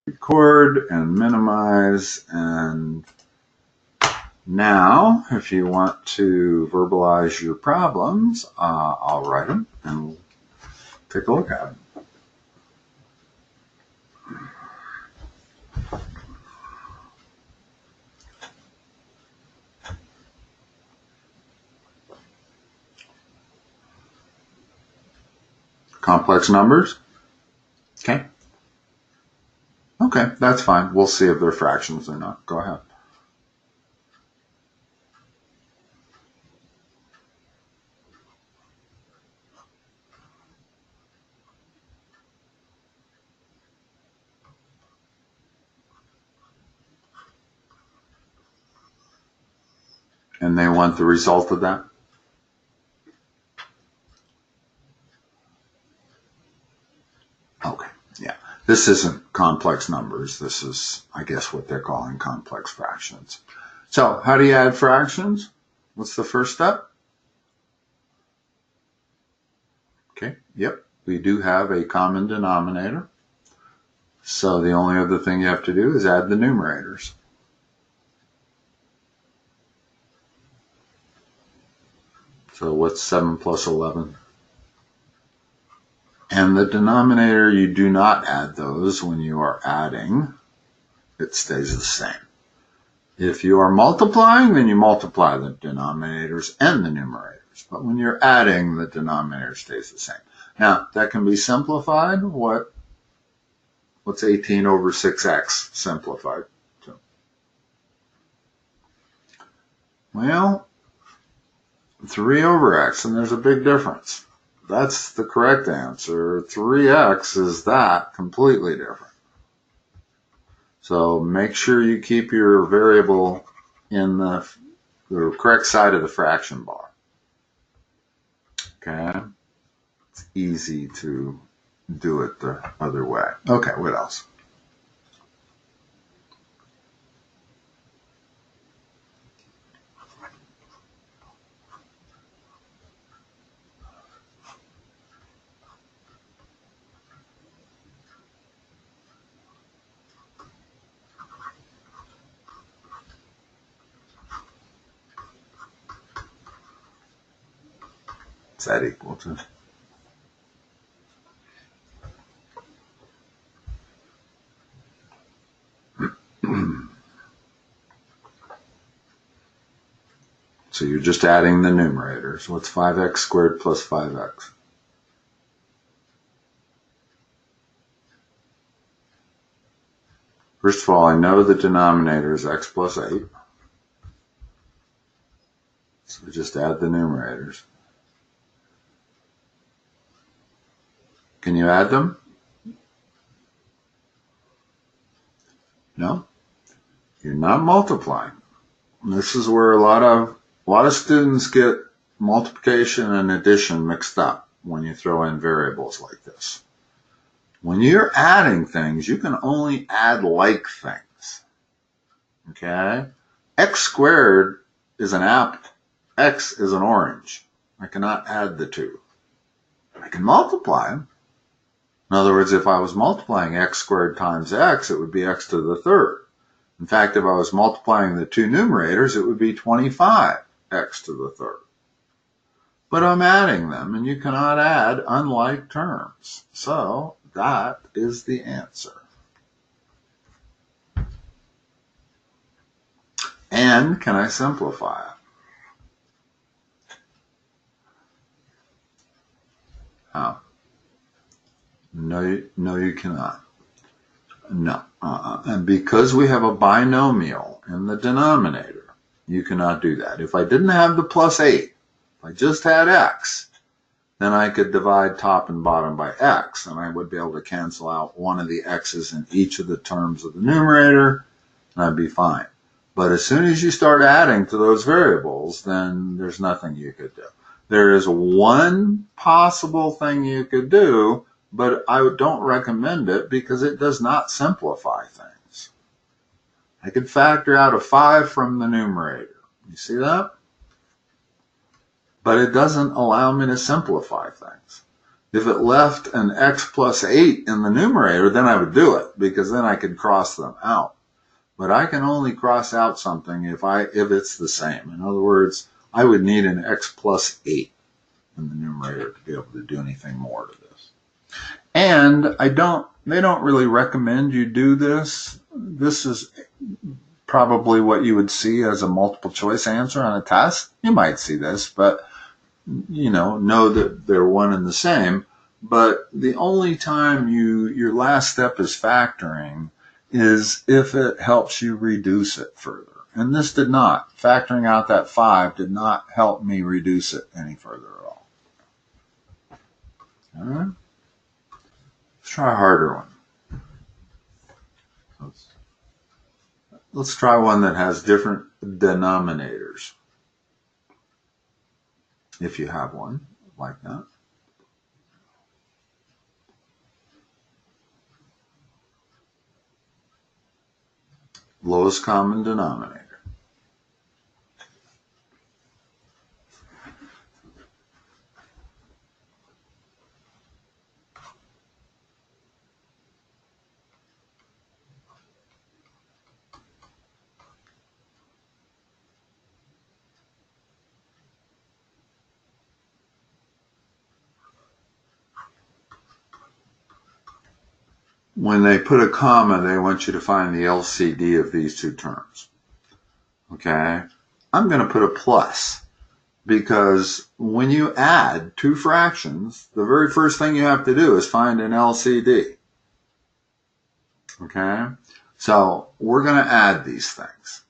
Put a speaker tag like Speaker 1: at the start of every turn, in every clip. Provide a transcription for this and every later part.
Speaker 1: record and minimize. And now, if you want to verbalize your problems, I'll write them and we'll take a look at them. Complex numbers? Okay. Okay, that's fine. We'll see if they're fractions or not. Go ahead. And they want the result of that? Okay, yeah. This isn't complex numbers. This is, I guess, what they're calling complex fractions. So how do you add fractions? What's the first step? Okay, yep. We do have a common denominator. So the only other thing you have to do is add the numerators. So what's 7 plus 11? And the denominator, you do not add those when you are adding. It stays the same. If you are multiplying, then you multiply the denominators and the numerators. But when you're adding, the denominator stays the same. Now, that can be simplified. What's 18 over 6x simplified to? Well, 3 over x, and there's a big difference. That's the correct answer. 3x is that completely different. So make sure you keep your variable in the correct side of the fraction bar. Okay? It's easy to do it the other way. Okay, what else? What's that equal to? So you're just adding the numerators. What's 5x squared plus 5x? First of all, I know the denominator is x plus 8. So just add the numerators. Can you add them? No? You're not multiplying. And this is where a lot of students get multiplication and addition mixed up when you throw in variables like this. When you're adding things, you can only add like things. Okay? X squared is an apple. X is an orange. I cannot add the two. I can multiply them. In other words, if I was multiplying x squared times x, it would be x to the third. In fact, if I was multiplying the two numerators, it would be 25x to the third. But I'm adding them, and you cannot add unlike terms. So that is the answer. And can I simplify it? How? No, you cannot. No. And because we have a binomial in the denominator, you cannot do that. If I didn't have the plus 8, if I just had x, then I could divide top and bottom by x, and I would be able to cancel out one of the x's in each of the terms of the numerator, and I'd be fine. But as soon as you start adding to those variables, then there's nothing you could do. There is one possible thing you could do, but I don't recommend it because it does not simplify things. I could factor out a 5 from the numerator. You see that? But it doesn't allow me to simplify things. If it left an x plus 8 in the numerator, then I would do it, because then I could cross them out. But I can only cross out something if it's the same. In other words, I would need an x plus 8 in the numerator to be able to do anything more to this. And they don't really recommend you do this. This is probably what you would see as a multiple choice answer on a test. You might see this, but know that they're one and the same. But the only time your last step is factoring is if it helps you reduce it further. And this did not. Factoring out that 5 did not help me reduce it any further at all. All right. Let's try a harder one. Let's try one that has different denominators. If you have one like that. Lowest common denominator. When they put a comma, they want you to find the LCD of these two terms. Okay? I'm going to put a plus, because when you add two fractions, the very first thing you have to do is find an LCD. Okay? So we're going to add these things.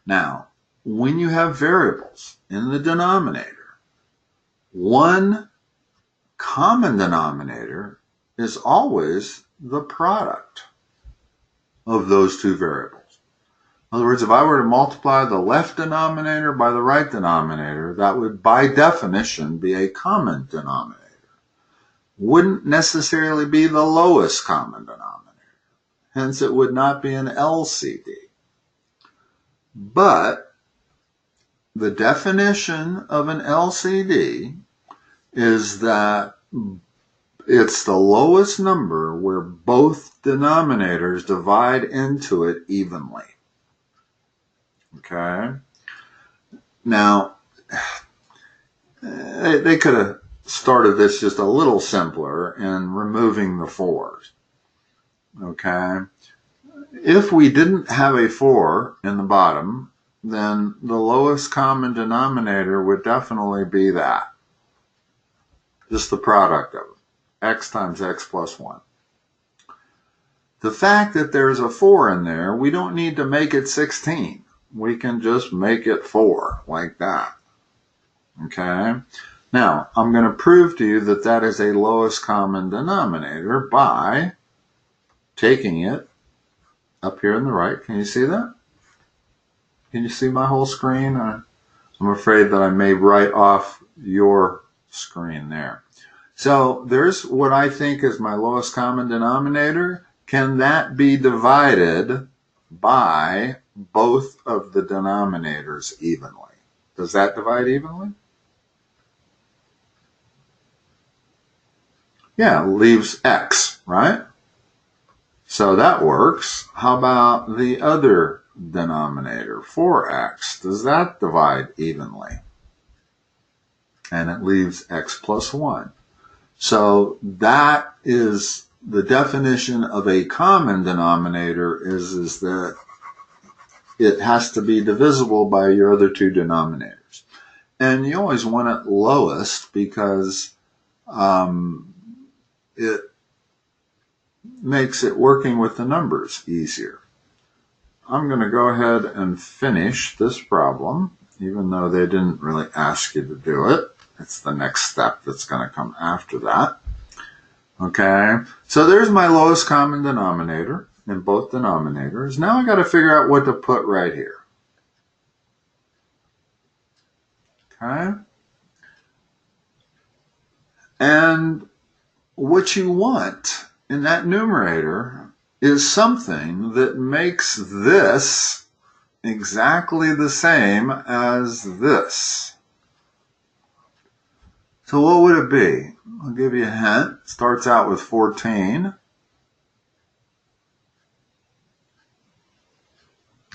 Speaker 1: Now, when you have variables in the denominator, one common denominator is always the product of those two variables. In other words, if I were to multiply the left denominator by the right denominator, that would by definition be a common denominator. Wouldn't necessarily be the lowest common denominator. Hence, it would not be an LCD. But the definition of an LCD is that it's the lowest number where both denominators divide into it evenly. Okay? Now, they could have started this just a little simpler in removing the 4s. Okay? If we didn't have a 4 in the bottom, then the lowest common denominator would definitely be that. Just the product of it. X times x plus 1. The fact that there's a 4 in there, we don't need to make it 16. We can just make it 4, like that. Okay? Now, I'm going to prove to you that that is a lowest common denominator by taking it up here on the right. Can you see that? Can you see my whole screen? I'm afraid that I may write off your screen there. So there's what I think is my lowest common denominator. Can that be divided by both of the denominators evenly? Does that divide evenly? Yeah, it leaves x, right? So that works. How about the other denominator, 4x? Does that divide evenly? And it leaves x plus 1. So that is the definition of a common denominator is that it has to be divisible by your other two denominators. And you always want it lowest because it makes it working with the numbers easier. I'm going to go ahead and finish this problem, even though they didn't really ask you to do it. It's the next step that's going to come after that. Okay, so there's my lowest common denominator in both denominators. Now I got to figure out what to put right here. Okay, and what you want in that numerator is something that makes this exactly the same as this. So what would it be? I'll give you a hint. Starts out with 14.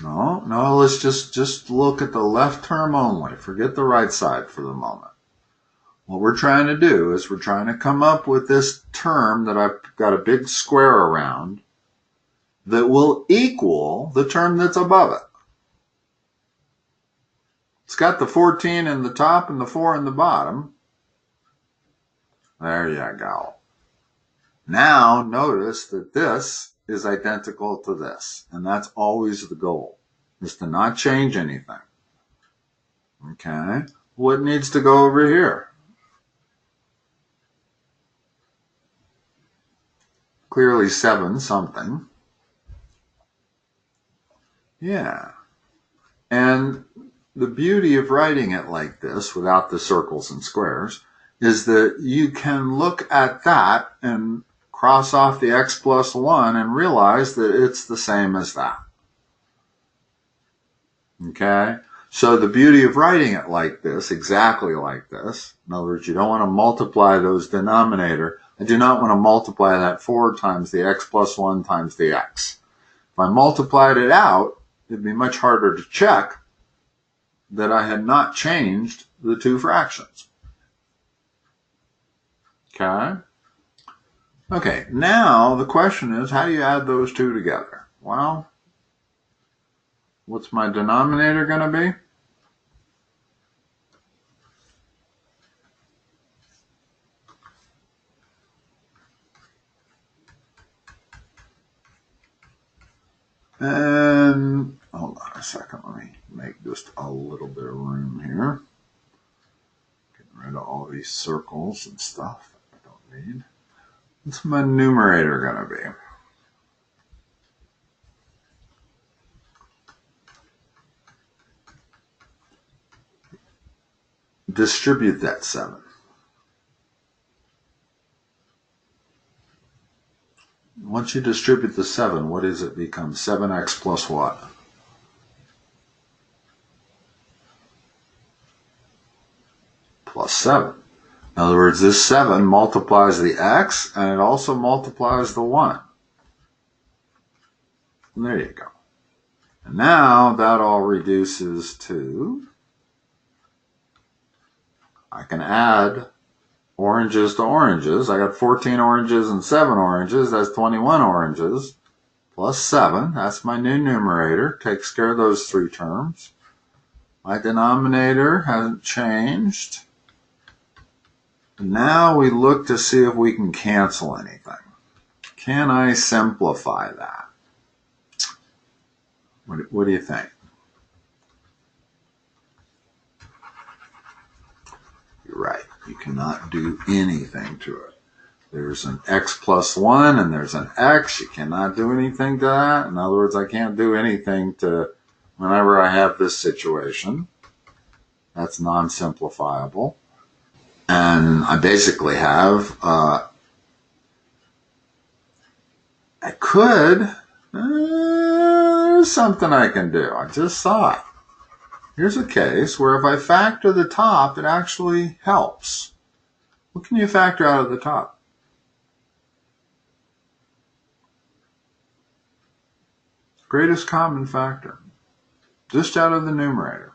Speaker 1: No, let's just look at the left term only. Forget the right side for the moment. What we're trying to do is we're trying to come up with this term that I've got a big square around that will equal the term that's above it. It's got the 14 in the top and the 4 in the bottom. There you go. Now notice that this is identical to this, and that's always the goal, is to not change anything. Okay, what needs to go over here? Clearly 7 something. Yeah. And the beauty of writing it like this, without the circles and squares, is that you can look at that and cross off the x plus 1 and realize that it's the same as that. Okay? So the beauty of writing it like this, exactly like this, in other words, you don't want to multiply those denominator. I do not want to multiply that 4 times the x plus 1 times the x. If I multiplied it out, it'd be much harder to check that I had not changed the two fractions. Okay? Okay, now the question is, how do you add those two together? Well, what's my denominator going to be? And hold on a second, let me make just a little bit of room here. Getting rid of all these circles and stuff I don't need. What's my numerator going to be? Distribute that 7. Once you distribute the 7, what does it become? 7x plus what? Plus 7. In other words, this 7 multiplies the x, and it also multiplies the 1. And there you go. And now that all reduces to, I can add oranges to oranges. I got 14 oranges and 7 oranges. That's 21 oranges. Plus 7. That's my new numerator. Takes care of those 3 terms. My denominator hasn't changed. Now we look to see if we can cancel anything. Can I simplify that? What do you think? You're right. You cannot do anything to it. There's an x plus 1 and there's an x. You cannot do anything to that. In other words, I can't do anything to whenever I have this situation. That's non-simplifiable. And I basically have, I could, there's something I can do. I just saw it. Here's a case where if I factor the top, it actually helps. What can you factor out of the top? Greatest common factor. Just out of the numerator.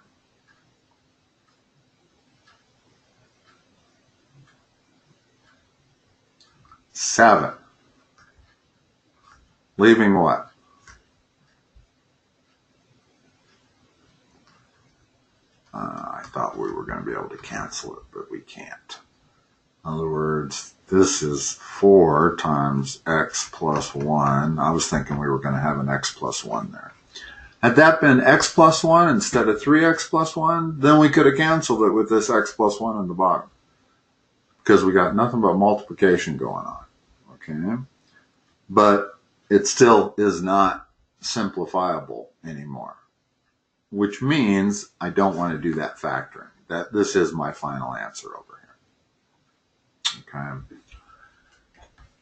Speaker 1: 7. Leaving what? I thought we were going to be able to cancel it, but we can't. In other words, this is 4 times x plus 1. I was thinking we were going to have an x plus 1 there. Had that been x plus 1 instead of 3x plus 1, then we could have canceled it with this x plus 1 in the bottom. Because we got nothing but multiplication going on. Okay? But it still is not simplifiable anymore. Which means I don't want to do that factoring. This is my final answer over here. Okay.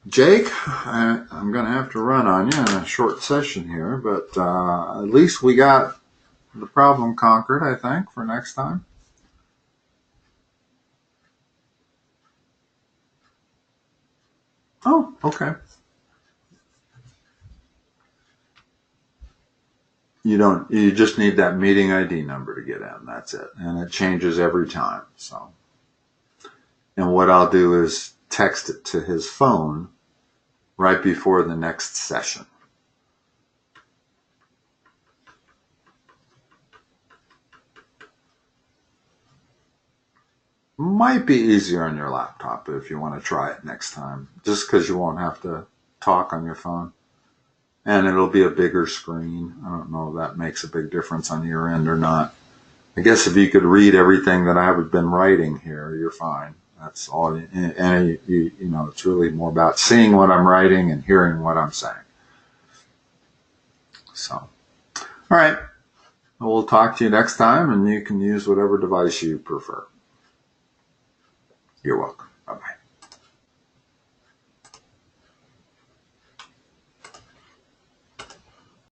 Speaker 1: Jake, I'm going to have to run on you in a short session here, but at least we got the problem conquered, I think, for next time. Oh, okay. You just need that meeting ID number to get in. That's it. And it changes every time. So, and what I'll do is text it to his phone right before the next session. Might be easier on your laptop if you want to try it next time, just because you won't have to talk on your phone. And it'll be a bigger screen. I don't know if that makes a big difference on your end or not. I guess if you could read everything that I've been writing here, you're fine. That's all. And you know, it's really more about seeing what I'm writing and hearing what I'm saying. So, all right. We'll talk to you next time, and you can use whatever device you prefer. You're welcome.